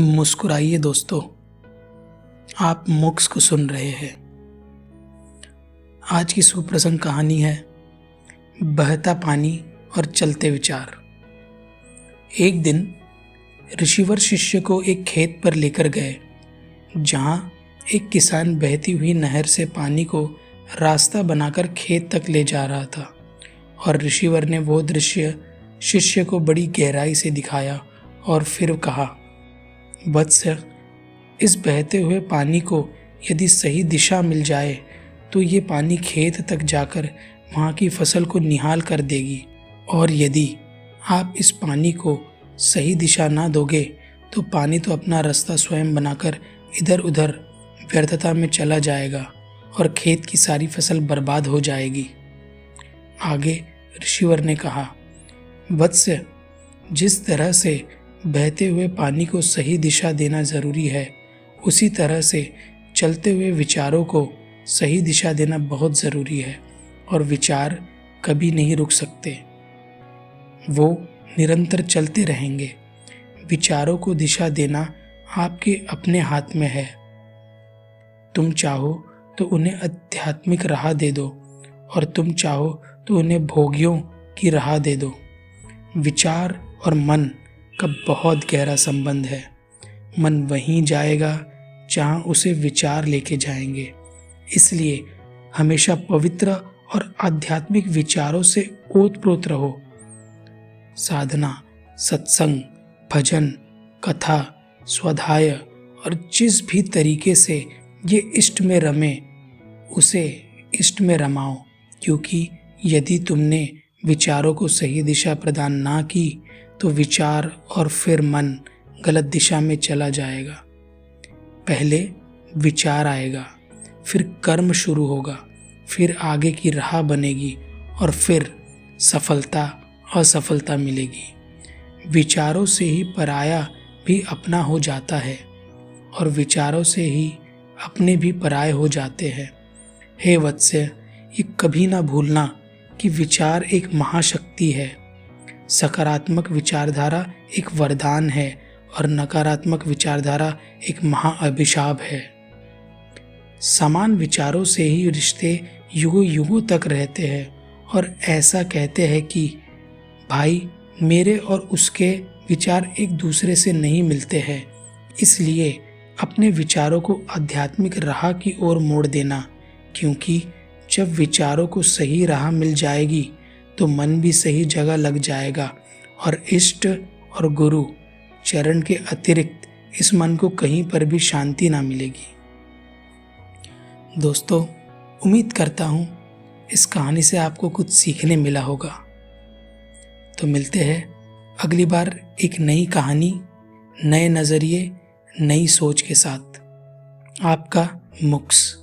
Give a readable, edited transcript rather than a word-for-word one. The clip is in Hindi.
मुस्कुराइए दोस्तों, आप मुक्स को सुन रहे हैं। आज की सुप्रसंग कहानी है बहता पानी और चलते विचार। एक दिन ऋषिवर शिष्य को एक खेत पर लेकर गए, जहां एक किसान बहती हुई नहर से पानी को रास्ता बनाकर खेत तक ले जा रहा था। और ऋषिवर ने वो दृश्य शिष्य को बड़ी गहराई से दिखाया और फिर कहा, वत्स, इस बहते हुए पानी को यदि सही दिशा मिल जाए तो ये पानी खेत तक जाकर वहाँ की फसल को निहाल कर देगी, और यदि आप इस पानी को सही दिशा ना दोगे तो पानी तो अपना रास्ता स्वयं बनाकर इधर उधर व्यर्थता में चला जाएगा और खेत की सारी फसल बर्बाद हो जाएगी। आगे ऋषिवर ने कहा, वत्स, जिस तरह से बहते हुए पानी को सही दिशा देना जरूरी है, उसी तरह से चलते हुए विचारों को सही दिशा देना बहुत जरूरी है। और विचार कभी नहीं रुक सकते, वो निरंतर चलते रहेंगे। विचारों को दिशा देना आपके अपने हाथ में है। तुम चाहो तो उन्हें आध्यात्मिक राह दे दो, और तुम चाहो तो उन्हें भोगियों की राह दे दो। विचार और मन का बहुत गहरा संबंध है। मन वहीं जाएगा जहां उसे विचार लेके जाएंगे। इसलिए हमेशा पवित्र और आध्यात्मिक विचारों से ओतप्रोत रहो। साधना, सत्संग, भजन, कथा, स्वाध्याय और जिस भी तरीके से ये इष्ट में रमे, उसे इष्ट में रमाओ। क्योंकि यदि तुमने विचारों को सही दिशा प्रदान ना की तो विचार और फिर मन गलत दिशा में चला जाएगा। पहले विचार आएगा, फिर कर्म शुरू होगा, फिर आगे की राह बनेगी, और फिर सफलता असफलता मिलेगी। विचारों से ही पराया भी अपना हो जाता है, और विचारों से ही अपने भी पराये हो जाते हैं। हे वत्स, ये कभी ना भूलना कि विचार एक महाशक्ति है। सकारात्मक विचारधारा एक वरदान है और नकारात्मक विचारधारा एक महाअभिशाप है। समान विचारों से ही रिश्ते युगों युगों तक रहते हैं, और ऐसा कहते हैं कि भाई, मेरे और उसके विचार एक दूसरे से नहीं मिलते हैं। इसलिए अपने विचारों को आध्यात्मिक राह की ओर मोड़ देना, क्योंकि जब विचारों को सही राह मिल जाएगी तो मन भी सही जगह लग जाएगा, और इष्ट और गुरु चरण के अतिरिक्त इस मन को कहीं पर भी शांति ना मिलेगी। दोस्तों, उम्मीद करता हूँ इस कहानी से आपको कुछ सीखने मिला होगा। तो मिलते हैं अगली बार एक नई कहानी, नए नज़रिए, नई सोच के साथ। आपका मुक्स।